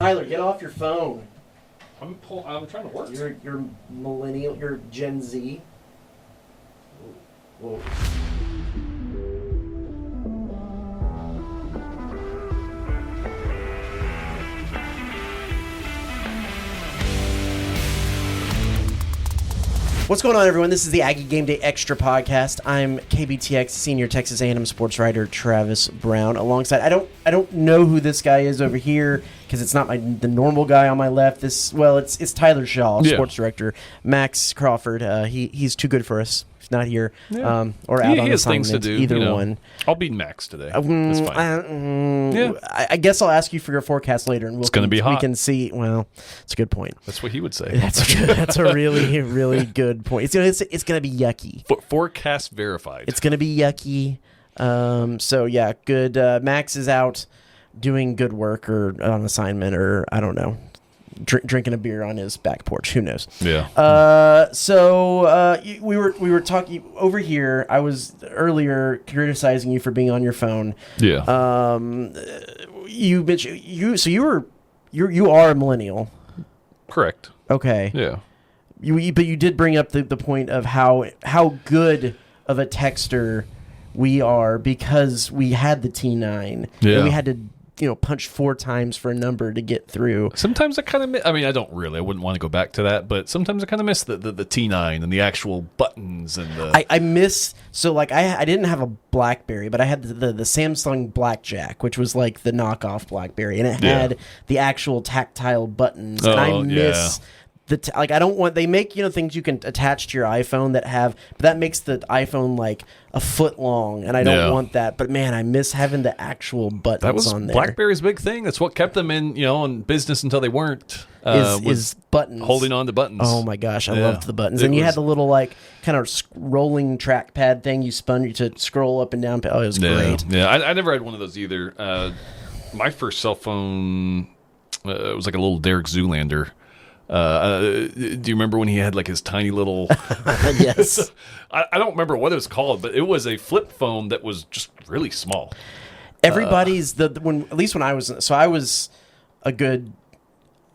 Tyler, get off your phone. I'm trying to work. You're millennial. You're Gen Z. Whoa. What's going on, everyone? This is the Aggie Game Day Extra podcast. I'm KBTX senior Texas A&M sports writer Travis Brown. Alongside, I don't know who this guy is over here because it's not the normal guy on my left. It's Tyler Shaw, sports director. Max Crawford. He's too good for us. He's not here or out on assignment. Things to do. Either one. I'll be Max today. That's fine. I guess I'll ask you for your forecast later, and it's going to be hot. We can see. Well, it's a good point. That's what he would say. That's a really, really good point. It's going to be yucky. Forecast verified. It's going to be yucky. So yeah, good. Max is out doing good work or on assignment, or I don't know, drinking a beer on his back porch. Who knows? Yeah. So we were talking over here. I was earlier criticizing you for being on your phone. Yeah. You mentioned you are a millennial. Correct. Okay. Yeah. But you did bring up the point of how good of a texter we are because we had the T9. Yeah. And we had to punch 4 times for a number to get through. Sometimes I kind of I wouldn't want to go back to that, but sometimes I kind of miss the T9 and the actual buttons and the... I miss... So, I didn't have a BlackBerry, but I had the Samsung Blackjack, which was like the knockoff BlackBerry, and it had the actual tactile buttons, and I miss... I don't want... They make, things you can attach to your iPhone but that makes the iPhone like a foot long, and I don't want that. But man, I miss having the actual buttons on there. BlackBerry's big thing. That's what kept them in business until they weren't. Is buttons. Holding on to buttons. Oh my gosh, I loved the buttons. And you had the little kind of rolling trackpad thing you spun to scroll up and down. Oh, it was great. Yeah, I never had one of those either. My first cell phone was like a little Derek Zoolander. Do you remember when he had like his tiny little... Yes. I don't remember what it was called, but it was a flip phone that was just really small. Everybody's when I was a good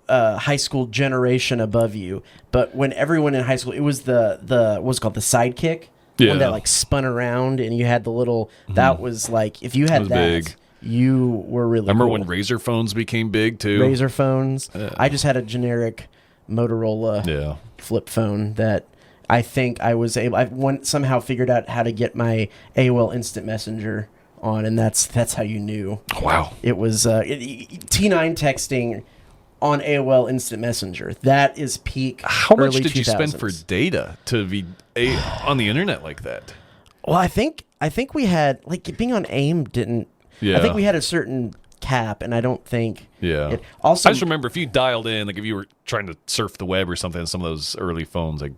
high school generation above you, but when everyone in high school, it was the what's called the Sidekick, one that spun around and you had the little that was like if you had that. Big. You were really. I remember cool. when Razor phones became big too. Razor phones. I just had a generic Motorola flip phone that I think I was able. I somehow figured out how to get my AOL Instant Messenger on, and that's how you knew. Wow! It was T9 texting on AOL Instant Messenger. That is peak. How much did 2000s. you spend for data to be on the internet like that? Well, I think we had being on AIM didn't. Yeah. I think we had a certain cap, and I don't think. Yeah. It also, I just remember if you dialed in, if you were trying to surf the web or something on some of those early phones, they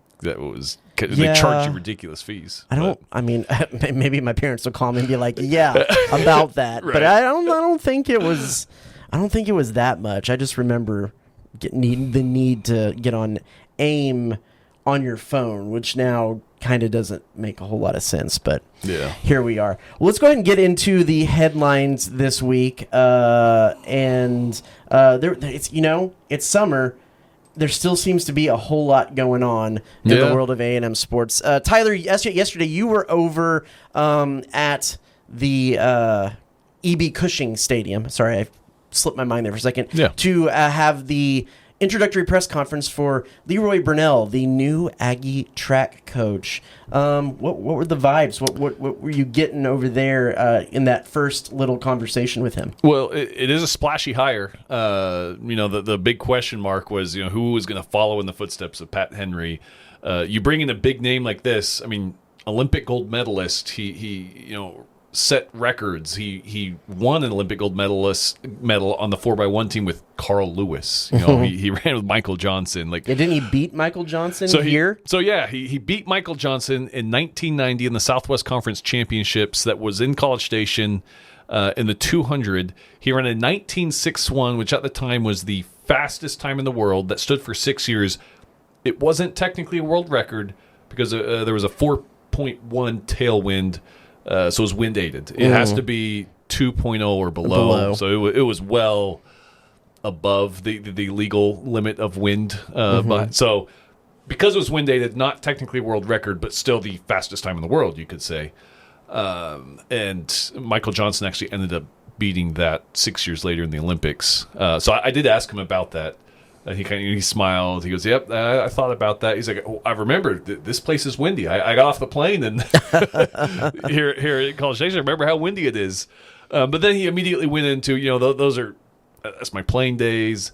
charge you ridiculous fees. Maybe my parents will call me and be like, "Yeah, about that," Right. But I don't think it was. I don't think it was that much. I just remember the need to get on AIM on your phone, which now kind of doesn't make a whole lot of sense, but here we are. Well, let's go ahead and get into the headlines this week. It's summer. There still seems to be a whole lot going on in the world of A&M sports. Tyler, yesterday you were over at the E.B. Cushing Stadium. Sorry, I slipped my mind there for a second. Yeah. To have the introductory press conference for Leroy Burnell, the new Aggie track coach. What were the vibes? What were you getting over there in that first little conversation with him? Well, it is a splashy hire. The big question mark was who was going to follow in the footsteps of Pat Henry. You bring in a big name like this. I mean, Olympic gold medalist. He set records. He won an Olympic gold medal on the 4x1 team with Carl Lewis. He ran with Michael Johnson. Didn't he beat Michael Johnson here? He beat Michael Johnson in 1990 in the Southwest Conference Championships. That was in College Station in the 200. He ran a 19.61, which at the time was the fastest time in the world. That stood for 6 years. It wasn't technically a world record because there was a 4.1 tailwind. So it was wind aided. It has to be 2.0 or below. So it was well above the legal limit of wind. So because it was wind dated, not technically a world record, but still the fastest time in the world, you could say. And Michael Johnson actually ended up beating that 6 years later in the Olympics. So I did ask him about that. He smiled. He goes, "Yep, I thought about that." He's like, "Oh, I remember this place is windy. I got off the plane and here at College Station, I remember how windy it is." But then he immediately went into, that's my playing days.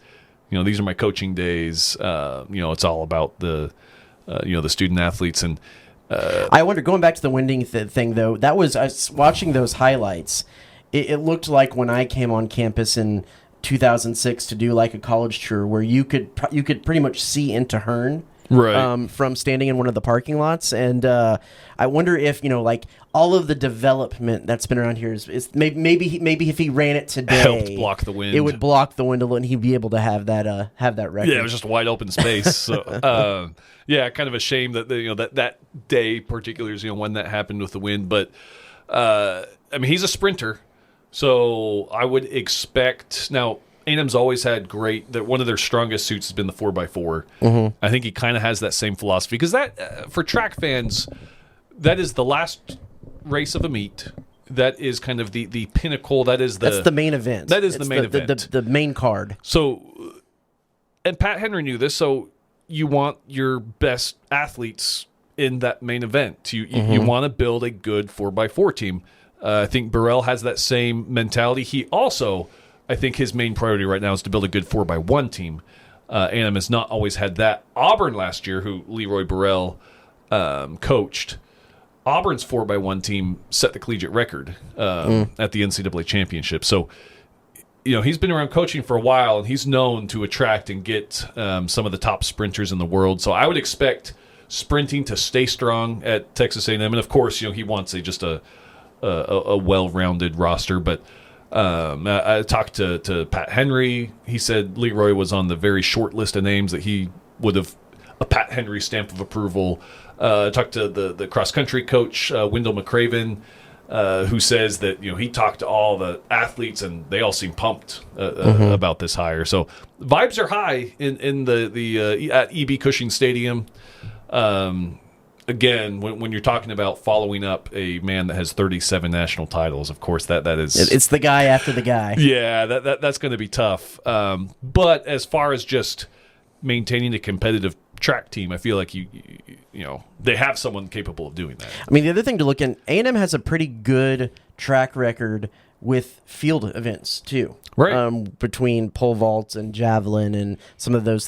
These are my coaching days. It's all about the student athletes. And I wonder, going back to the winding thing though, that was, I was watching those highlights. It looked like when I came on campus in 2006 to do like a college tour where you could pretty much see into Hearn, right, from standing in one of the parking lots. And I wonder if like all of the development that's been around here is maybe if he ran it today, helped block the wind. It would block the wind a little, and he'd be able to have that record. Yeah, it was just wide open space. So yeah, kind of a shame that that day particularly is when that happened with the wind. But he's a sprinter. So I would expect now. A&M's always had one of their strongest suits has been the 4x4. Mm-hmm. I think he kind of has that same philosophy because that for track fans, that is the last race of a meet. That is kind of the pinnacle. That's the main event. That is the main event. The main card. So, and Pat Henry knew this. So you want your best athletes in that main event. You want to build a good 4x4 team. I think Burrell has that same mentality. He also, I think his main priority right now is to build a good 4x1 team. A&M has not always had that. Auburn last year, who Leroy Burrell coached, Auburn's 4x1 team set the collegiate record at the NCAA championship. So, he's been around coaching for a while, and he's known to attract and get some of the top sprinters in the world. So I would expect sprinting to stay strong at Texas A&M. And, of course, he wants just a well-rounded roster. But I talked to Pat Henry. He said Leroy was on the very short list of names that he would have a Pat Henry stamp of approval. Talked to the cross-country coach, Wendell McCraven, who says that he talked to all the athletes and they all seem pumped about this hire. So vibes are high in the at E.B. Cushing Stadium. Again, when you're talking about following up a man that has 37 national titles, of course that is it's the guy after the guy. Yeah, that's going to be tough. But as far as just maintaining a competitive track team, I feel like they have someone capable of doing that. The other thing to look at, A&M has a pretty good track record with field events too, right? Between pole vaults and javelin and some of those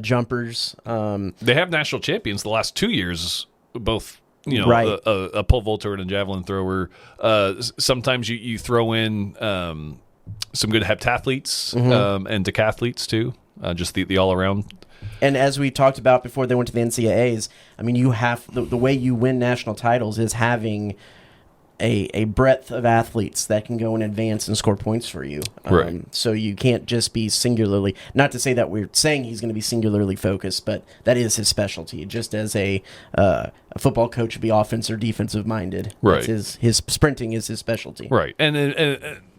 jumpers. They have national champions the last 2 years, both. Right. A pole vaulter and a javelin thrower. Sometimes you throw in some good heptathletes and decathletes too. Just the all around. And as we talked about before they went to the NCAAs, you have the way you win national titles is having a breadth of athletes that can go and advance and score points for you. Right. So you can't just be singularly, not to say that we're saying he's going to be singularly focused, but that is his specialty. Just as a football coach would be offensive or defensive minded. Right. His sprinting is his specialty. Right. And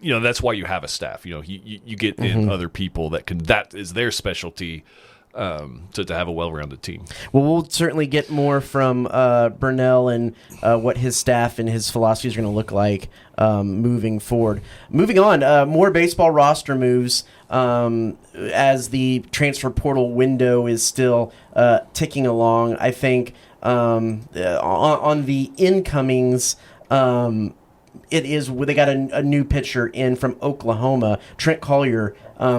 that's why you have a staff. You get in other people that is their specialty. To have a well-rounded team. Well, we'll certainly get more from Burnell and what his staff and his philosophy is going to look like moving forward. Moving on, more baseball roster moves as the transfer portal window is still ticking along. I think on the incomings, they got a new pitcher in from Oklahoma, Trent Collier.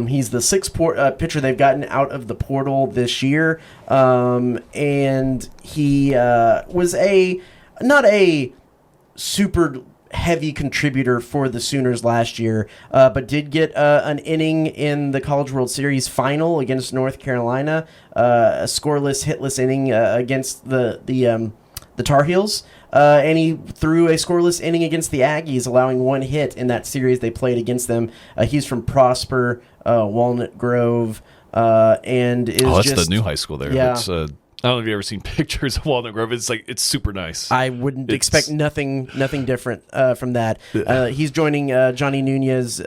He's the sixth pitcher they've gotten out of the portal this year, and he was not a super heavy contributor for the Sooners last year, but did get an inning in the College World Series final against North Carolina, a scoreless, hitless inning against the Tar Heels. And he threw a scoreless inning against the Aggies, allowing one hit in that series they played against them. He's from Prosper, Walnut Grove, and is that's the new high school there. Yeah. It's, I don't know if you've ever seen pictures of Walnut Grove. It's super nice. I wouldn't expect nothing different from that. He's joining Johnny Nunez,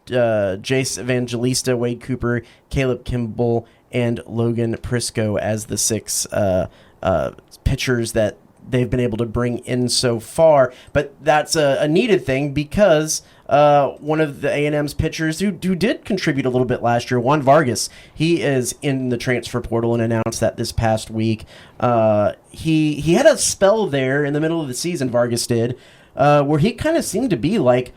Jace Evangelista, Wade Cooper, Caleb Kimball, and Logan Prisco as the 6 pitchers that they've been able to bring in so far. But that's a needed thing because one of the A&M's pitchers who did contribute a little bit last year, Juan Vargas, he is in the transfer portal and announced that this past week. He had a spell there in the middle of the season, Vargas did, where he kind of seemed to be like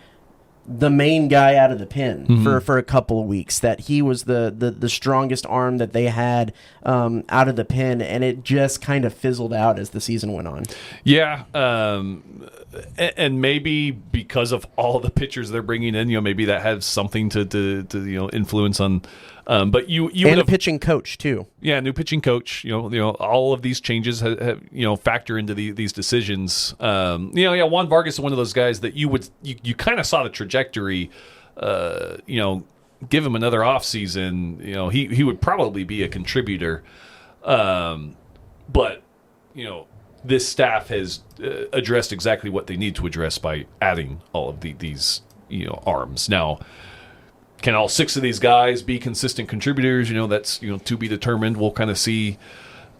the main guy out of the pen for a couple of weeks, that he was the strongest arm that they had out of the pen, and it just kind of fizzled out as the season went on. Yeah, and maybe because of all the pitchers they're bringing in, maybe that has something to influence on. But you and a pitching coach too. Yeah, new pitching coach. All of these changes have factor into these decisions. Juan Vargas is one of those guys that you kind of saw the trajectory. Give him another off season, he would probably be a contributor. But this staff has addressed exactly what they need to address by adding all of these arms. Now, can all 6 of these guys be consistent contributors? That's to be determined. We'll kind of see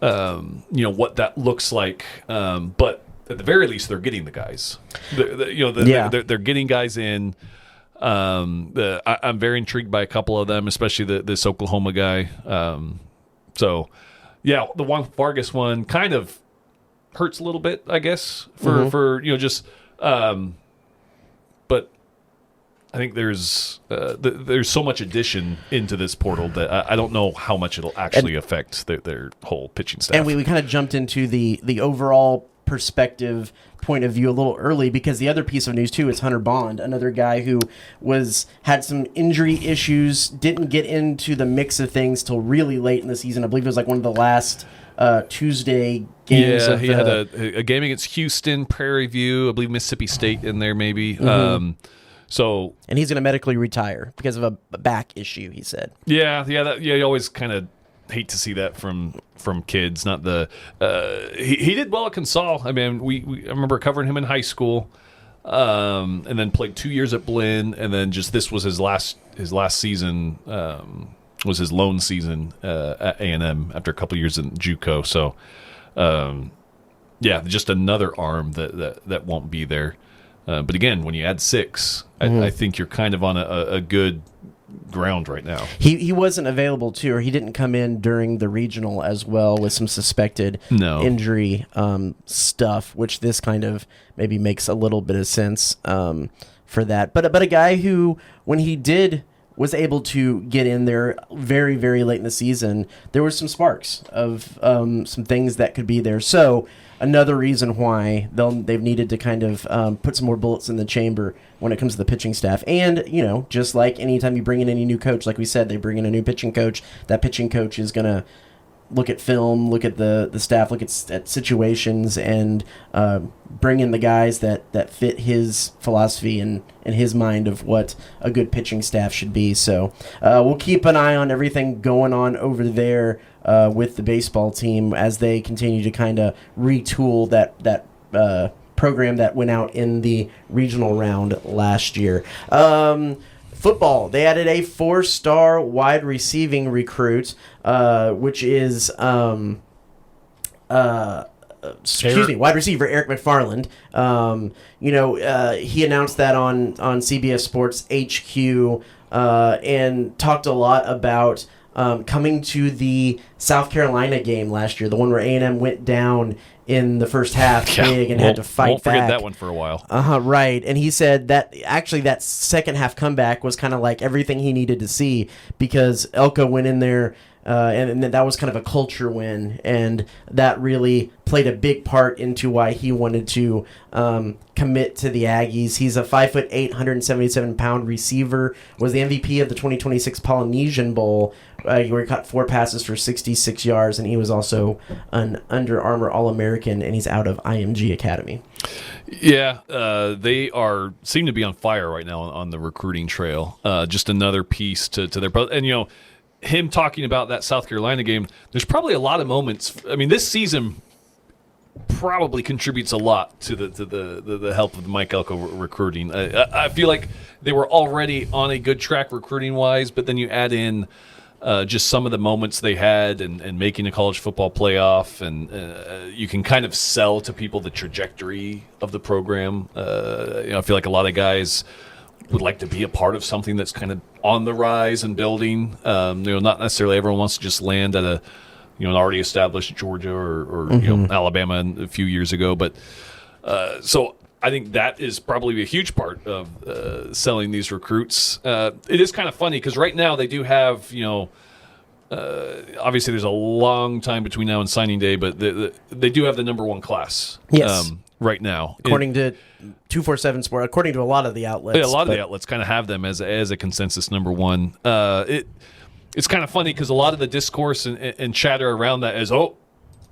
what that looks like. But at the very least, they're getting the guys. They're getting guys in. I'm very intrigued by a couple of them, especially this Oklahoma guy. The Juan Vargas one kind of hurts a little bit, I guess, for but I think there's so much addition into this portal that I don't know how much it'll actually affect their whole pitching staff. And we kind of jumped into the overall perspective point of view a little early, because the other piece of news too is Hunter Bond, another guy who had some injury issues, didn't get into the mix of things till really late in the season. I believe it was like one of the last Tuesday games. Yeah, he had a game against Houston, Prairie View, I believe Mississippi State in there maybe. And he's going to medically retire because of a back issue, he said. You always kind of hate to see that from kids. Not the he did well at Consol. I mean, I remember covering him in high school, and then played 2 years at Blinn, and then just this was his last season. Was his lone season at A&M after a couple of years in JUCO. So, just another arm that won't be there. But again, when you add 6, I think you're kind of on a good ground right now. He wasn't available too, or he didn't come in during the regional as well with some suspected injury stuff, which this kind of maybe makes a little bit of sense for that. But a guy who, when he was able to get in there very, very late in the season, there were some sparks of some things that could be there. So another reason why they've needed to kind of put some more bullets in the chamber when it comes to the pitching staff. And, just like anytime you bring in any new coach, like we said, they bring in a new pitching coach. That pitching coach is going to look at film, look at the staff, look at situations, and bring in the guys that fit his philosophy and his mind of what a good pitching staff should be. So we'll keep an eye on everything going on over there with the baseball team as they continue to kind of retool that program that went out in the regional round last year. Football, they added a 4-star wide receiving recruit, which is wide receiver Eric McFarland. He announced that on CBS Sports HQ and talked a lot about coming to the South Carolina game last year, the one where A&M went down in the first half big and had to fight back. Won't forget that one for a while. Right. And he said that actually that second half comeback was kind of like everything he needed to see, because Elko went in there and that was kind of a culture win, and that really played a big part into why he wanted to commit to the Aggies. He's a 5'8", 177-pound receiver, was the MVP of the 2026 Polynesian Bowl, where he caught 4 passes for 66 yards, and he was also an Under Armour All-American, and he's out of IMG Academy. Yeah, they seem to be on fire right now on the recruiting trail. Just another piece to their... And, him talking about that South Carolina game, there's probably a lot of moments. I mean, this season probably contributes a lot to the help of the Mike Elko recruiting. I feel like they were already on a good track recruiting wise, but then you add in just some of the moments they had and making a college football playoff, and you can kind of sell to people the trajectory of the program. I feel like a lot of guys would like to be a part of something that's kind of on the rise and building. Not necessarily everyone wants to just land at an already established Georgia or Alabama a few years ago. But so I think that is probably a huge part of selling these recruits. It is kind of funny because right now they do have, obviously there's a long time between now and signing day, but they do have the number one class. Yes. Right now. According to 247 Sport, according to a lot of the outlets. Yeah, a lot of the outlets kind of have them as a consensus number one. It's kind of funny because a lot of the discourse and chatter around that is,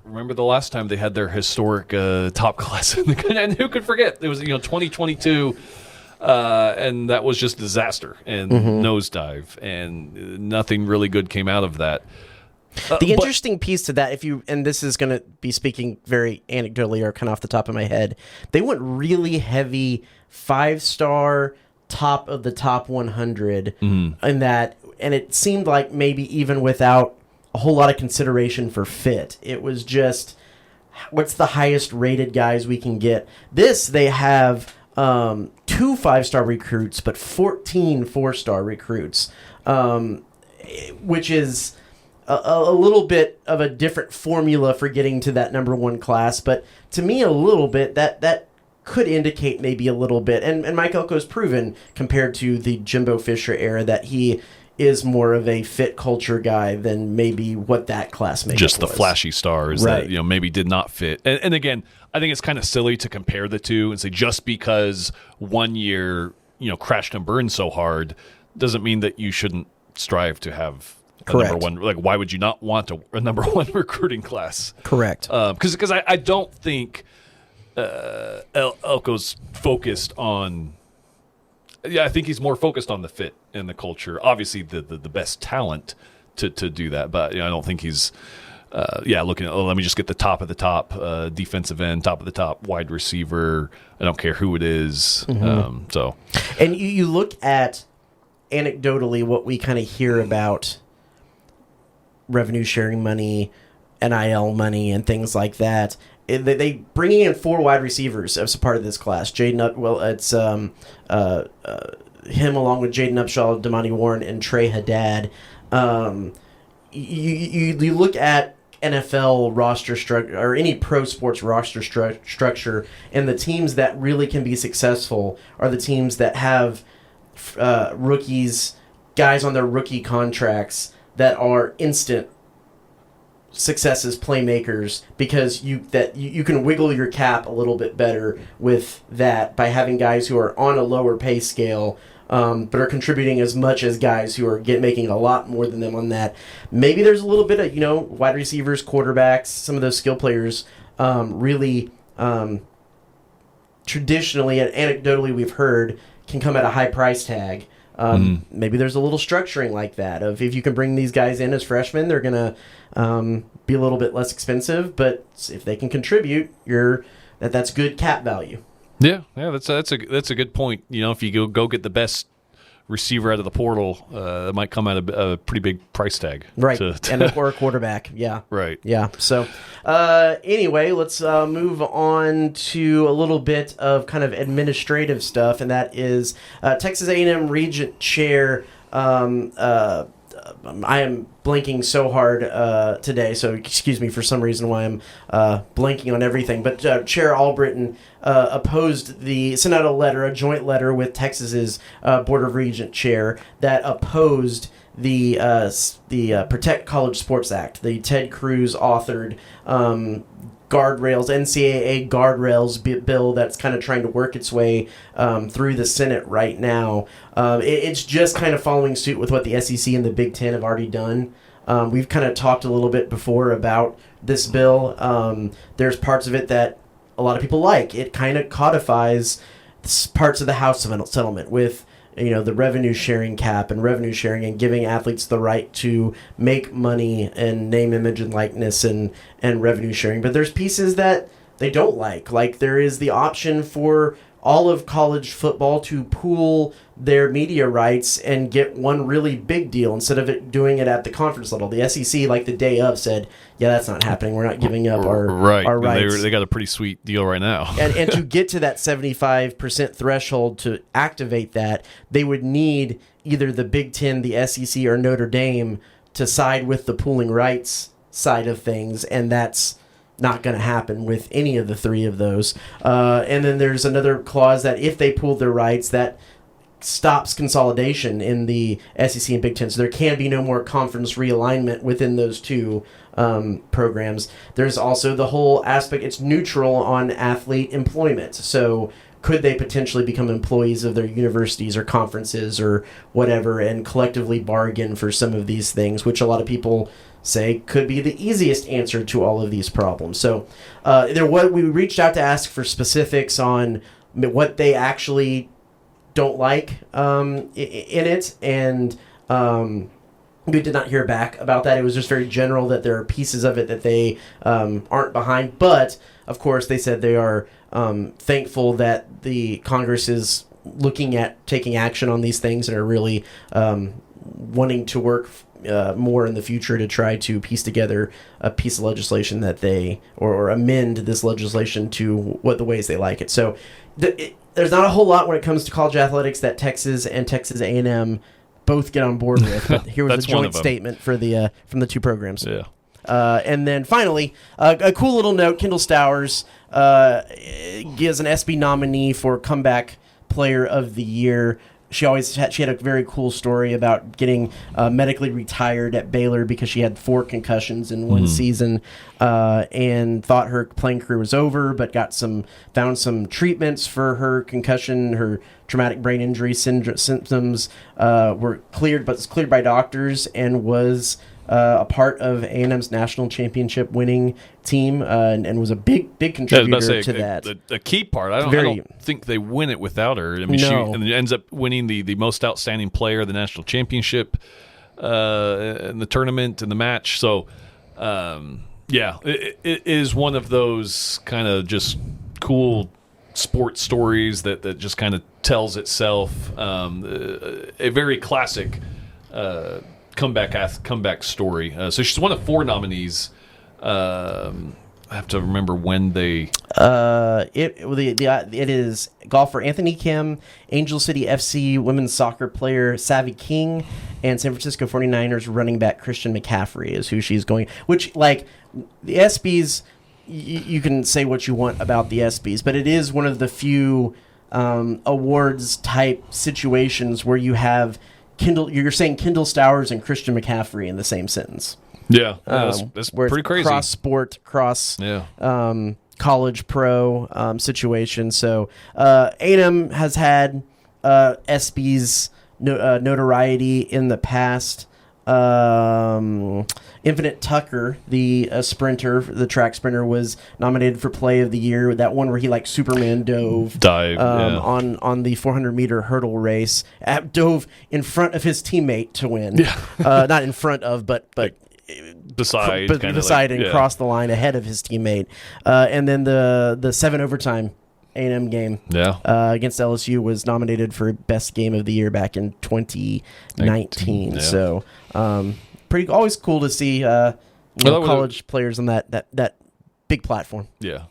remember the last time they had their historic top class? And who could forget? It was 2022, and that was just disaster and nosedive, and nothing really good came out of that. The interesting piece to that, and this is going to be speaking very anecdotally or kind of off the top of my head, they went really heavy 5-star top of the top 100 in that, and it seemed like maybe even without a whole lot of consideration for fit, it was just what's the highest rated guys we can get. They have 2 5-star recruits, but 14 4-star recruits, which is a little bit of a different formula for getting to that number one class, but to me a little bit that could indicate maybe a little bit, and Mike Elko's proven compared to the Jimbo Fisher era that he is more of a fit culture guy than maybe what that class makes. Just the flashy stars right. that maybe did not fit. And again, I think it's kind of silly to compare the two and say just because one year crashed and burned so hard doesn't mean that you shouldn't strive to have Correct. Number one. Like, why would you not want a number one recruiting class? Correct. Because I don't think Elko's focused on. Yeah, I think he's more focused on the fit and the culture. Obviously, the best talent to do that, but I don't think he's. Looking at let me just get the top of the top defensive end, top of the top wide receiver. I don't care who it is. And you look at anecdotally what we kind of hear about revenue sharing money, NIL money, and things like that. They bringing in 4 wide receivers as a part of this class. It's him along with Jaden Upshaw, Damani Warren, and Trey Haddad. You look at NFL roster structure or any pro sports roster structure, and the teams that really can be successful are the teams that have rookies, guys on their rookie contracts that are instant successes, playmakers, because you can wiggle your cap a little bit better with that by having guys who are on a lower pay scale, but are contributing as much as guys who are making a lot more than them on that. Maybe there's a little bit of wide receivers, quarterbacks, some of those skill players really traditionally and anecdotally we've heard can come at a high price tag. Maybe there's a little structuring like that of if you can bring these guys in as freshmen, they're going to be a little bit less expensive, but if they can contribute, that's good cap value. Yeah, that's a good point. If you go get the best receiver out of the portal, it might come at a pretty big price tag. Right, or a quarterback. Yeah. Right. Yeah. So anyway, let's move on to a little bit of kind of administrative stuff, and that is Texas A&M Regent Chair. I am blanking so hard today, so excuse me for some reason why I'm blanking on everything. But Chair Albritton sent out a joint letter with Texas's Board of Regent Chair that opposed the Protect College Sports Act, the Ted Cruz authored NCAA guardrails bill that's kind of trying to work its way through the Senate right now. It's just kind of following suit with what the SEC and the Big Ten have already done. We've kind of talked a little bit before about this bill. There's parts of it that a lot of people like. It kind of codifies parts of the House settlement with the revenue sharing cap and revenue sharing and giving athletes the right to make money and name, image, and likeness and revenue sharing. But there's pieces that they don't like. Like, there is the option for all of college football to pool their media rights and get one really big deal instead of doing it at the conference level. The SEC, like the day of, said, yeah, that's not happening. We're not giving up our rights. They got a pretty sweet deal right now. and to get to that 75% threshold to activate that, they would need either the Big Ten, the SEC, or Notre Dame to side with the pooling rights side of things, and that's not going to happen with any of the three of those. And then there's another clause that if they pool their rights, that stops consolidation in the SEC and Big Ten. So there can be no more conference realignment within those two programs. There's also the whole aspect, it's neutral on athlete employment. So could they potentially become employees of their universities or conferences or whatever and collectively bargain for some of these things, which a lot of people say could be the easiest answer to all of these problems. So we reached out to ask for specifics on what they actually don't like in it, and we did not hear back about that. It was just very general that there are pieces of it that they aren't behind. But, of course, they said they are thankful that the Congress is looking at taking action on these things and are really wanting to work more in the future to try to piece together a piece of legislation that they, or amend this legislation to what the ways they like it. So there's not a whole lot when it comes to college athletics that Texas and Texas A&M both get on board with. But here was a joint statement for the from the two programs. Yeah. And then finally, a cool little note, Kendall Stowers gives an SB nominee for Comeback Player of the Year. She had a very cool story about getting medically retired at Baylor because she had 4 concussions in one season, and thought her playing career was over, but found some treatments for her concussion. Her traumatic brain injury symptoms were cleared, but was cleared by doctors, and was a part of A&M's national championship winning team, and was a big contributor to that. The key part, I don't think they win it without her. I mean, no. She ends up winning the most outstanding player of the national championship in the tournament, in the match. So, it is one of those kind of just cool sports stories that just kind of tells itself. A very classic comeback story. So she's one of 4 nominees. I have to remember when they. It is golfer Anthony Kim, Angel City FC women's soccer player Savvy King, and San Francisco 49ers running back Christian McCaffrey is who she's going. Which, like, the ESPYs, you can say what you want about the ESPYs, but it is one of the few awards type situations where you have you're saying Kendall Stowers and Christian McCaffrey in the same sentence. Yeah, that's pretty crazy. Cross sport, college pro situation. So A&M has had SB's notoriety in the past. Infinite Tucker, the sprinter, the track sprinter, was nominated for Play of the Year. That one where he like Superman dive on the 400-meter hurdle race, dove in front of his teammate to win. Yeah. Not in front of, but beside and cross the line ahead of his teammate. And then the 7 overtime A&M game against LSU was nominated for Best Game of the Year back in 2019. Yeah. So always cool to see college players on that big platform. Yeah.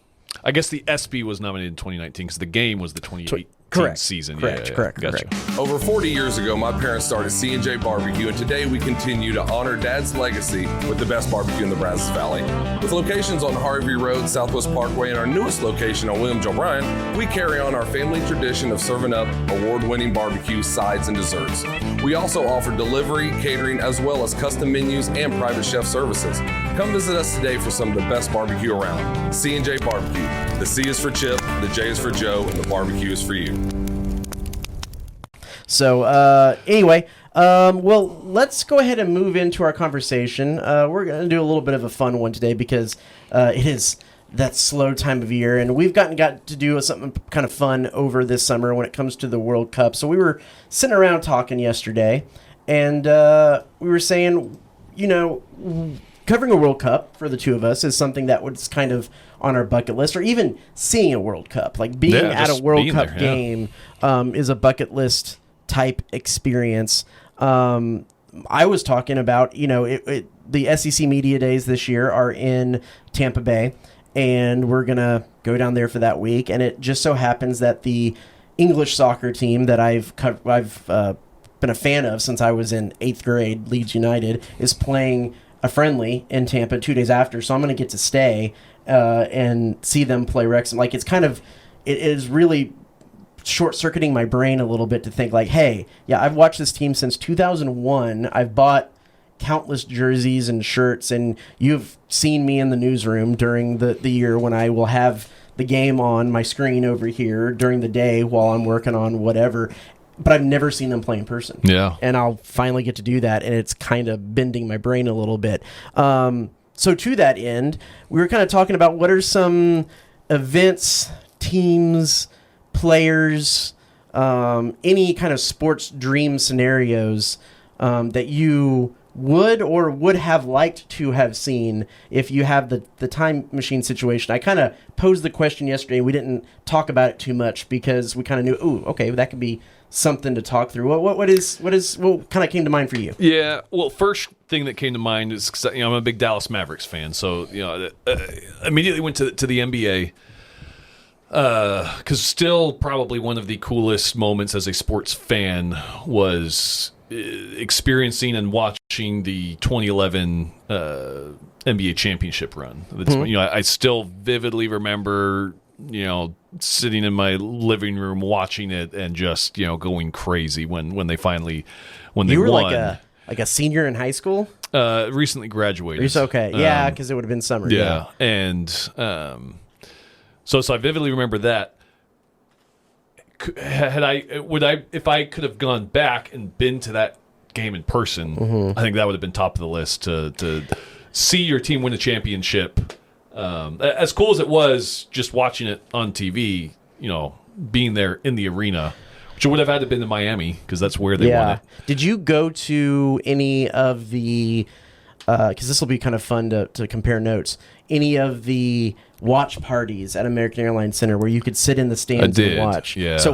I guess the ESPY was nominated in 2019 because the game was the 2018 season. Correct. Gotcha. Over 40 years ago, my parents started C&J Barbecue, and today we continue to honor Dad's legacy with the best barbecue in the Brazos Valley. With locations on Harvey Road, Southwest Parkway, and our newest location on William John Bryan, we carry on our family tradition of serving up award-winning barbecue, sides, and desserts. We also offer delivery, catering, as well as custom menus and private chef services. Come visit us today for some of the best barbecue around. C&J Barbecue. The C is for Chip, the J is for Joe, and the barbecue is for you. So, anyway, well, let's go ahead and move into our conversation. We're going to do a little bit of a fun one today because it is that slow time of year, and we've got to do something kind of fun over this summer when it comes to the World Cup. So we were sitting around talking yesterday, and we were saying, covering a World Cup for the two of us is something that was kind of on our bucket list, or even seeing a World Cup, like being at a World Cup game is a bucket list type experience. I was talking about, the SEC Media Days this year are in Tampa Bay, and we're going to go down there for that week. And it just so happens that the English soccer team that I've been a fan of since I was in 8th grade, Leeds United, is playing a friendly in Tampa 2 days after. So I'm going to get to stay and see them play Wrexham. Like, it is really short-circuiting my brain a little bit to think like, hey, yeah, I've watched this team since 2001. I've bought countless jerseys and shirts, and you've seen me in the newsroom during the year when I will have the game on my screen over here during the day while I'm working on whatever, but I've never seen them play in person. Yeah. And I'll finally get to do that, and it's kind of bending my brain a little bit. So to that end, we were kind of talking about what are some events, teams, players, any kind of sports dream scenarios that you would or would have liked to have seen if you have the time machine situation. I kind of posed the question yesterday. We didn't talk about it too much because we kind of knew, okay, that could be something to talk through. What kind of came to mind for you? Yeah, well, first thing that came to mind is, I'm a big Dallas Mavericks fan, so immediately went to the NBA. Because still probably one of the coolest moments as a sports fan was experiencing and watching the 2011 NBA championship run. I still vividly remember, sitting in my living room watching it and just, going crazy when they finally won. You were like a senior in high school? Recently graduated. Okay, yeah, because it would have been summer. Yeah, and so I vividly remember that. If I could have gone back and been to that game in person, I think that would have been top of the list to see your team win a championship. As cool as it was just watching it on TV, being there in the arena, which would have had to have been in Miami because that's where they won it. Did you go to any of the, because this will be kind of fun to compare notes, any of the watch parties at American Airlines Center where you could sit in the stands and watch? Yeah. So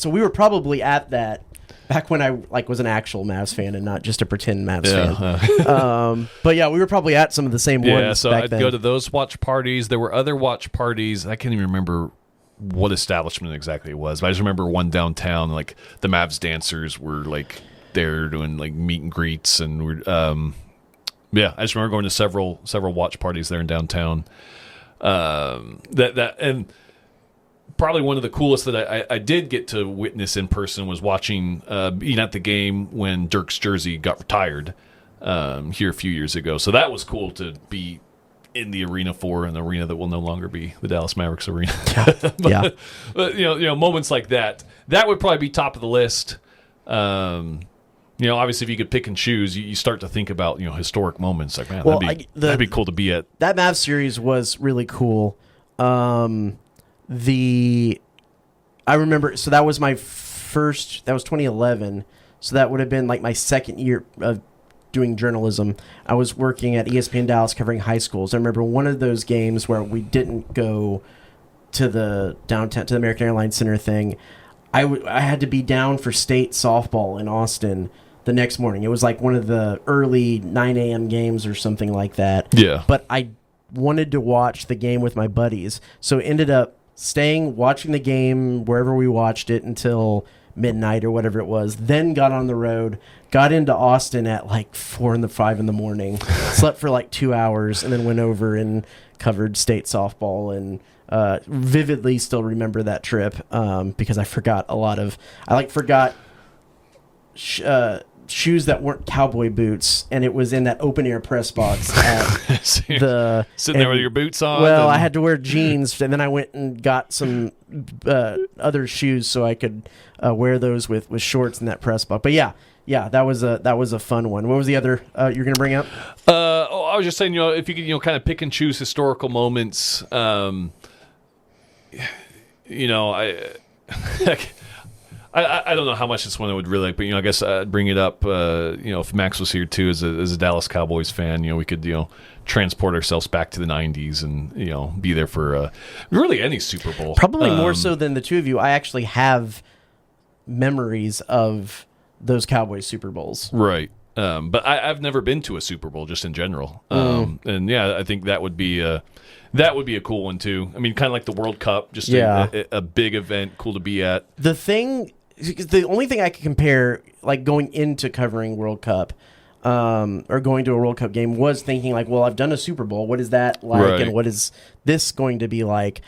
we were probably at that back when I was an actual Mavs fan and not just a pretend Mavs fan. But yeah, we were probably at some of the same ones. Yeah, so back I'd then. go to those watch parties. There were other watch parties. I can't even remember what establishment exactly it was, but I just remember one downtown. Like the Mavs dancers were like there doing like meet and greets, and we're I just remember going to several watch parties there in downtown. And probably one of the coolest that I did get to witness in person was watching being at the game when Dirk's jersey got retired here a few years ago. So that was cool to be in the arena for, an arena that will no longer be the Dallas Mavericks arena. But moments like that would probably be top of the list. Obviously, if you could pick and choose, you start to think about historic moments. Like, man, that'd be cool to be at. That Mavs series was really cool. I remember. So that was my first. That was 2011. So that would have been like my second year of doing journalism. I was working at ESPN Dallas covering high schools. I remember one of those games where we didn't go to the downtown to the American Airlines Center thing. I had to be down for state softball in Austin the next morning. It was like one of the early 9 a.m. games or something like that. Yeah. But I wanted to watch the game with my buddies, so ended up watching the game wherever we watched it until midnight or whatever it was. Then got on the road, got into Austin at like 4 and 5 in the morning, slept for like 2 hours, and then went over and covered state softball. And vividly still remember that trip because I forgot forgot shoes that weren't cowboy boots, and it was in that open air press box at sitting there with your boots on. Well, I had to wear jeans, and then I went and got some other shoes so I could wear those with shorts in that press box. But yeah, that was a fun one. What was the other you're going to bring up? I was just saying, if you could, kind of pick and choose historical moments. I don't know how much this one I would really like, but I guess I'd bring it up. If Max was here too, as a Dallas Cowboys fan, we could transport ourselves back to the '90s and be there for really any Super Bowl. Probably more so than the two of you. I actually have memories of those Cowboys Super Bowls. Right. But I've never been to a Super Bowl just in general. And yeah, I think that would be a cool one too. I mean, kind of like the World Cup, just a big event, cool to be at. The only thing I could compare, like going into covering World Cup, or going to a World Cup game, was thinking like, well, I've done a Super Bowl. What is that like? Right. And what is this going to be like?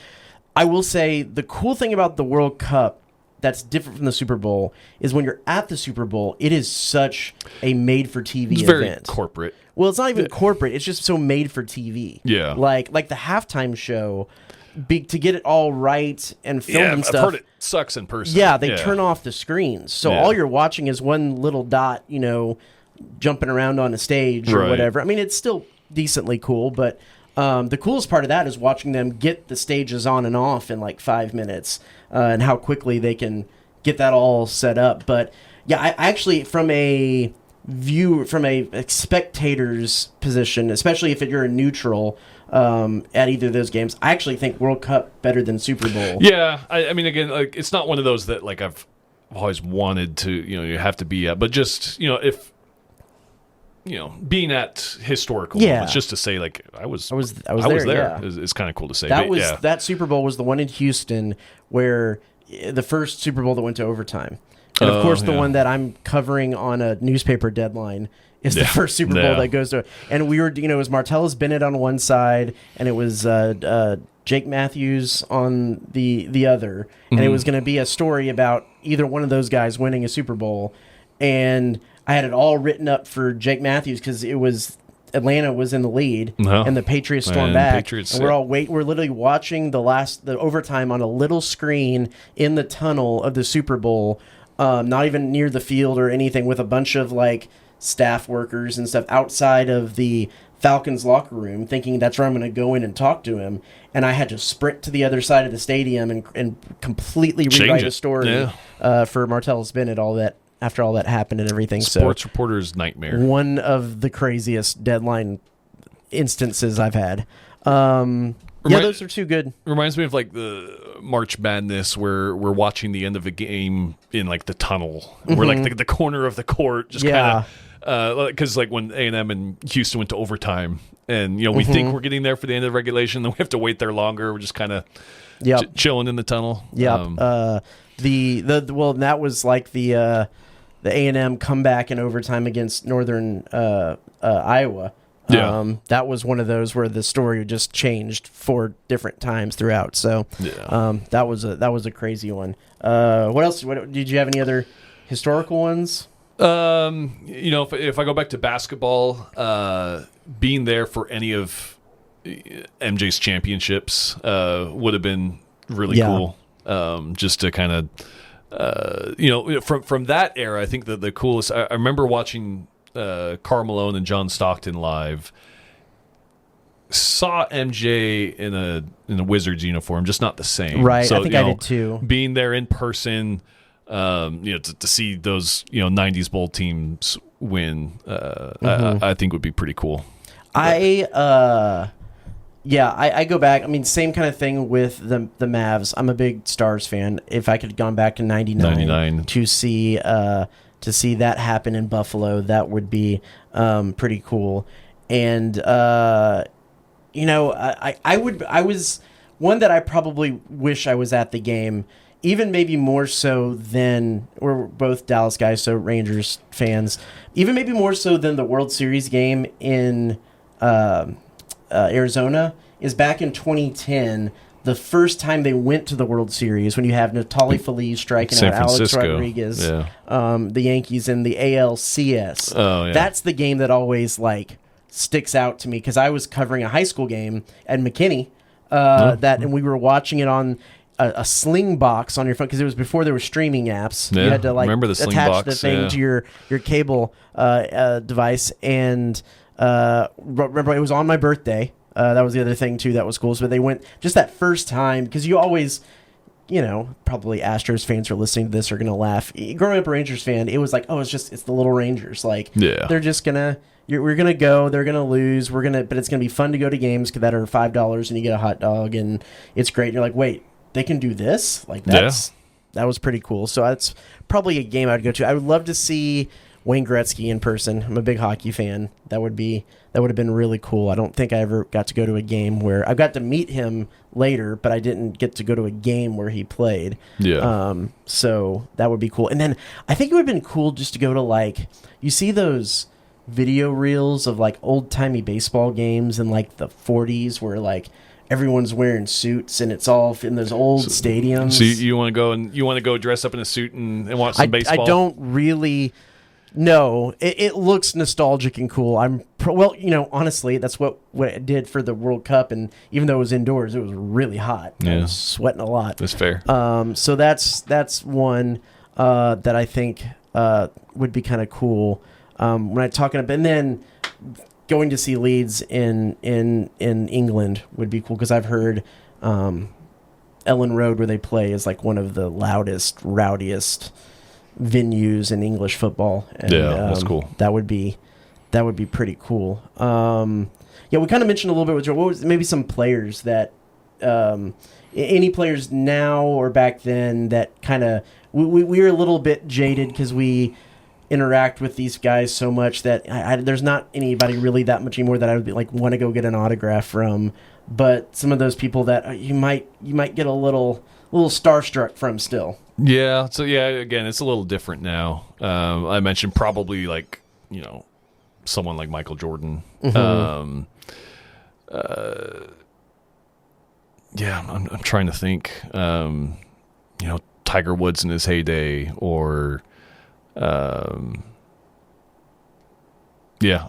I will say the cool thing about the World Cup that's different from the Super Bowl is when you're at the Super Bowl, it is such a made-for-TV it's event. Very corporate. Well, it's not even corporate. It's just so made for TV. Yeah. Like the halftime show, to get it all right and filmed and stuff. I've heard it sucks in person. Yeah, they turn off the screens. So all you're watching is one little dot, jumping around on a stage or whatever. I mean, it's still decently cool, but the coolest part of that is watching them get the stages on and off in like 5 minutes, and how quickly they can get that all set up. But yeah, I actually, from a spectator's position, especially if you're a neutral at either of those games, I actually think World Cup better than Super Bowl. Yeah, I mean, again, like it's not one of those that like I've always wanted to, you have to be at, but just if being at historical moments, just to say like I was there yeah. is kind of cool to say. That Super Bowl was the one in Houston where the first Super Bowl that went to overtime. And, of course, the one that I'm covering on a newspaper deadline is the first Super Bowl that goes to. And we were, it was Martellus Bennett on one side, and it was Jake Matthews on the other. And it was going to be a story about either one of those guys winning a Super Bowl. And I had it all written up for Jake Matthews because it was Atlanta was in the lead, and the Patriots stormed back. And we're literally watching the overtime on a little screen in the tunnel of the Super Bowl. Not even near the field or anything, with a bunch of like staff workers and stuff outside of the Falcons locker room, thinking that's where I'm going to go in and talk to him. And I had to sprint to the other side of the stadium and completely rewrite a story for Martellus Bennett. After all that happened and everything. Sports reporter's nightmare. One of the craziest deadline instances I've had. Those are too good. Reminds me of like the March Madness where we're watching the end of a game in like the tunnel. We're like the corner of the court, just kind of because like when A&M and Houston went to overtime, and we think we're getting there for the end of regulation, then we have to wait there longer. We're just kind of chilling in the tunnel. That was like the A&M comeback in overtime against Northern Iowa. That was one of those where the story just changed 4 different times throughout. So that was a crazy one. What else? Did you have any other historical ones? If I go back to basketball, being there for any of MJ's championships would have been really cool. Just to kind of, from that era, I think that the coolest. I remember watching Karl Malone and John Stockton live. Saw MJ in a Wizards uniform, just not the same. Right, so, I think I did too. Being there in person, to see those 90s bowl teams win, I think would be pretty cool. I go back. I mean, same kind of thing with the Mavs. I'm a big Stars fan. If I could have gone back to 99 to see that happen in Buffalo, that would be pretty cool. And I was one that I probably wish I was at the game, even maybe more so than, we're both Dallas guys, so Rangers fans, even maybe more so than the World Series game in Arizona, is back in 2010, the first time they went to the World Series, when you have Natali Feliz striking out Alex Rodriguez, the Yankees in the ALCS. That's the game that always sticks out to me, because I was covering a high school game at McKinney, and we were watching it on a sling box on your phone, because it was before there were streaming apps. You had to attach the thing to your cable device, and remember, it was on my birthday. That was the other thing too that was cool. So they went just that first time, because you always, probably Astros fans who are listening to this are gonna laugh. Growing up a Rangers fan, it was like, oh, it's the little Rangers. Like, they're just gonna. We're gonna go. They're gonna lose. But it's gonna be fun to go to games that are $5 and you get a hot dog and it's great. And you're like, wait, they can do this? Like that was pretty cool. So that's probably a game I'd go to. I would love to see Wayne Gretzky in person. I'm a big hockey fan. That would have been really cool. I don't think I ever got to go to a game where I got to meet him later, but I didn't get to go to a game where he played. Yeah. So that would be cool. And then I think it would have been cool just to go to, like, you see those video reels of like old timey baseball games in like the 40s where like everyone's wearing suits and it's all in those old stadiums. So you want to go dress up in a suit and watch some baseball? I don't really. No, it looks nostalgic and cool. Honestly, that's what it did for the World Cup, and even though it was indoors, it was really hot. Yeah. I was sweating a lot. That's fair. So that's one that I think would be kind of cool. When I'm talking about, and then going to see Leeds in England would be cool because I've heard Ellen Road where they play is like one of the loudest, rowdiest venues in English football. And, that's cool. That would be pretty cool. We kind of mentioned a little bit with Joe. What was maybe some players that any players now or back then that kind of we were a little bit jaded because we interact with these guys so much that there's not anybody really that much anymore that I would be like want to go get an autograph from. But some of those people that you might get a little starstruck from still. Yeah. So again, it's a little different now. I mentioned probably like someone like Michael Jordan. Mm-hmm. I'm trying to think. Tiger Woods in his heyday, or I'm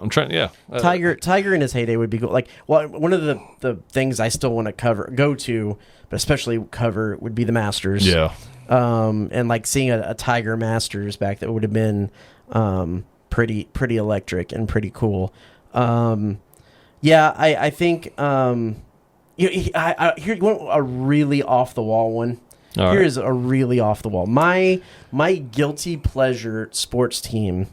trying. Yeah, Tiger in his heyday would be cool. Like, one of the things I still want to go to, but especially cover would be the Masters. Yeah. And like seeing a Tiger Masters back, that would have been pretty electric and pretty cool. I think here you want a really off the wall one. Here is a really off the wall. My guilty pleasure sports team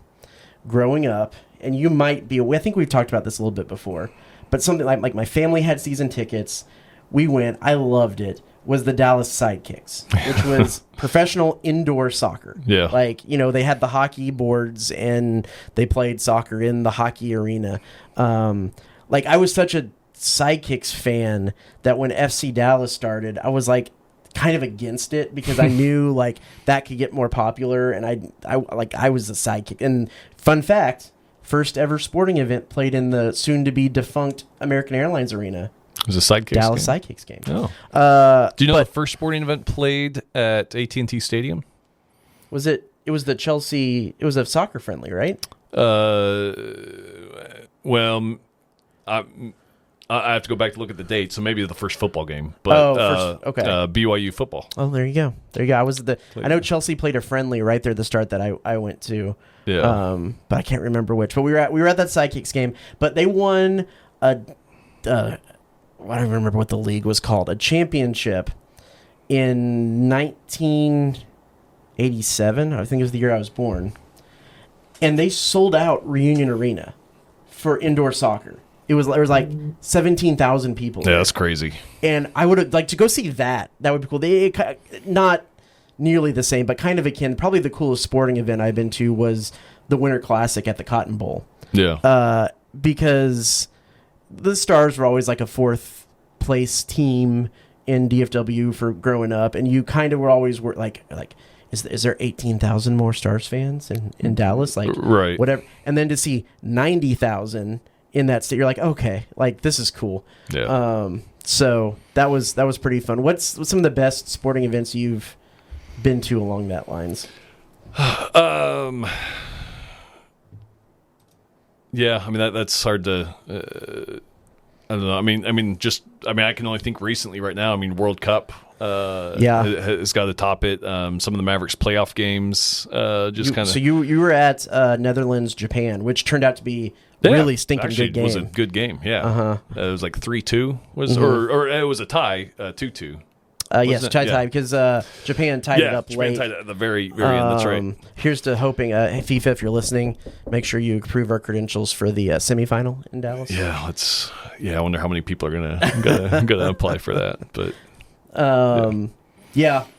growing up, and you might be. I think we've talked about this a little bit before, but something like my family had season tickets. We went. I loved it. Was the Dallas Sidekicks, which was professional indoor soccer. Yeah. Like, they had the hockey boards and they played soccer in the hockey arena. I was such a Sidekicks fan that when FC Dallas started, I was like kind of against it because I knew like that could get more popular, and I was a Sidekick. And fun fact, first ever sporting event played in the soon to be defunct American Airlines Arena. It was a Sidekicks Dallas game. Sidekicks game. Oh. Do you know the first sporting event played at AT&T Stadium? Was it? It was the Chelsea. It was a soccer friendly, right? Well, I have to go back to look at the date, so maybe the first football game. But okay. BYU football. Oh, there you go. I know Chelsea played a friendly right there at the start that I went to. Yeah. But I can't remember which. But we were at that Sidekicks game. But they won I don't remember what the league was called. A championship in 1987. I think it was the year I was born. And they sold out Reunion Arena for indoor soccer. There was like 17,000 people. Yeah, that's crazy. And I would have liked to go see that. That would be cool. Not nearly the same, but kind of akin. Probably the coolest sporting event I've been to was the Winter Classic at the Cotton Bowl. Yeah. Because the Stars were always like a fourth place team in DFW for growing up, and you kind of were always like is there 18,000 more Stars fans in Dallas? Like, right. Whatever. And then to see 90,000 in that state, you're like, okay, like this is cool. Yeah. So that was pretty fun. What's some of the best sporting events you've been to along that lines? Yeah, I mean that's hard to. I don't know. I mean, I can only think recently right now. I mean, World Cup. Has got to top it. Some of the Mavericks playoff games. So you were at Netherlands, Japan, which turned out to be really stinking good game. It was a good game. Yeah. Uh-huh. It was like 3-2 or it was a tie, 2-2. Yes, tie because Japan tied it up Japan late. tied it at the very end. That's right. Here's to hoping, FIFA, if you're listening, make sure you approve our credentials for the semifinal in Dallas. Yeah, I wonder how many people are gonna apply for that. But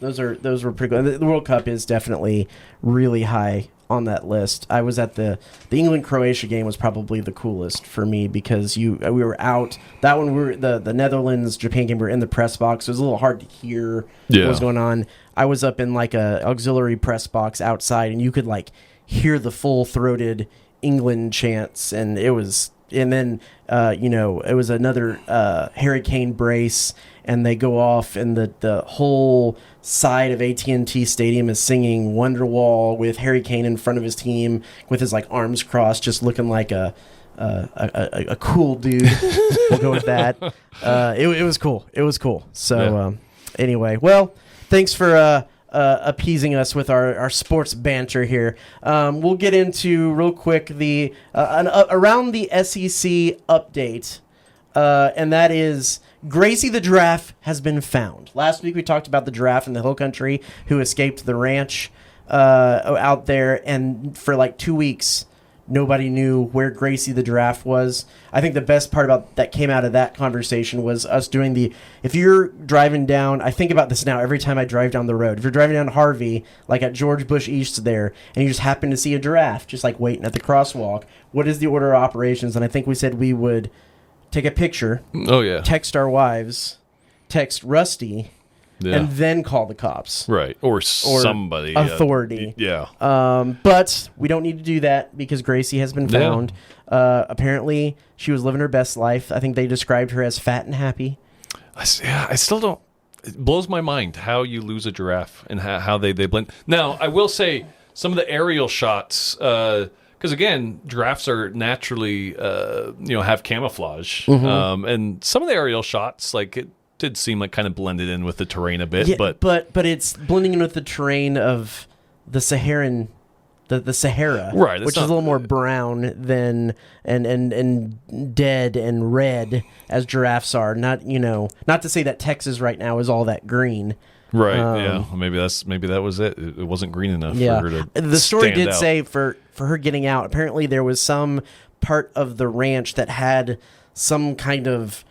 those were pretty good. The World Cup is definitely really high on that list. I was at the England-Croatia game was probably the coolest for me because we were out. That one, we were the Netherlands-Japan game, we were in the press box. So it was a little hard to hear what was going on. I was up in like a auxiliary press box outside, and you could like hear the full-throated England chants, and it was... And then, it was another hurricane brace, and they go off, and the whole side of AT&T Stadium is singing Wonderwall with Harry Kane in front of his team with his like arms crossed, just looking like a cool dude. We'll go with that. It was cool. It was cool. So anyway, well, thanks for appeasing us with our sports banter here. We'll get into real quick the around the SEC update, and that is Gracie the Giraffe has been found. Last week we talked about the giraffe in the hill country who escaped the ranch out there, and for like 2 weeks nobody knew where Gracie the Giraffe was. I think the best part about that came out of that conversation was us doing if you're driving down, I think about this now every time I drive down the road. If you're driving down Harvey, like at George Bush East there, and you just happen to see a giraffe just like waiting at the crosswalk, what is the order of operations? And I think we said we would take a picture, text our wives, text Rusty, and then call the cops. Right. Or somebody. Authority. But we don't need to do that because Gracie has been found. Apparently, she was living her best life. I think they described her as fat and happy. I still don't... It blows my mind how you lose a giraffe and how they blend. Now, I will say some of the aerial shots... because again, giraffes are naturally, have camouflage, and some of the aerial shots, like it did seem like kind of blended in with the terrain a bit. Yeah, but it's blending in with the terrain of the Saharan, the Sahara, right? Which is a little more brown than and dead and red as giraffes are. Not to say that Texas right now is all that green. Right. Maybe that was it. It wasn't green enough for her to The story did out. say for her getting out, apparently there was some part of the ranch that had some kind of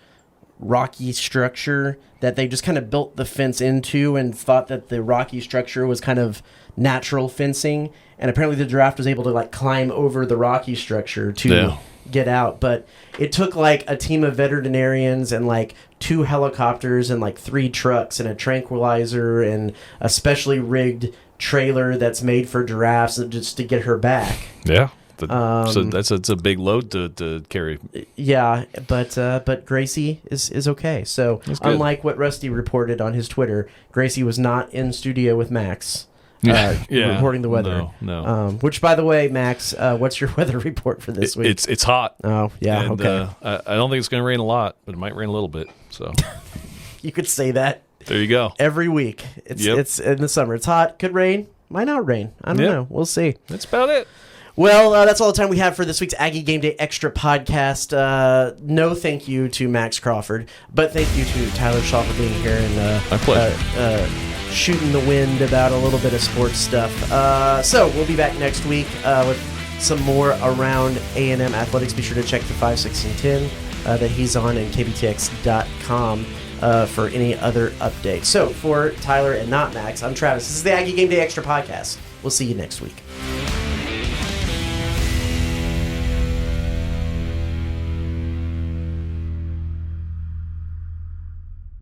rocky structure that they just kind of built the fence into and thought that the rocky structure was kind of natural fencing. And apparently the giraffe was able to like climb over the rocky structure to get out. But it took like a team of veterinarians and like 2 helicopters and like 3 trucks and a tranquilizer and a specially rigged trailer that's made for giraffes just to get her back. Yeah. So that's a big load to carry. Yeah, but Gracie is okay. So unlike what Rusty reported on his Twitter, Gracie was not in studio with Max. Reporting the weather. No. Which, by the way, Max, what's your weather report for this week? It's hot. Oh, yeah, and, okay. I don't think it's going to rain a lot, but it might rain a little bit. So you could say that. There you go. Every week. It's in the summer. It's hot. Could rain. Might not rain. I don't know. We'll see. That's about it. Well, that's all the time we have for this week's Aggie Game Day Extra podcast. No thank you to Max Crawford, but thank you to Tyler Shaw for being here and my pleasure. Shooting the wind about a little bit of sports stuff. So we'll be back next week with some more around A&M athletics. Be sure to check the 5, 6, and 10 that he's on and KBTX.com for any other updates. So for Tyler and not Max, I'm Travis. This is the Aggie Game Day Extra podcast. We'll see you next week.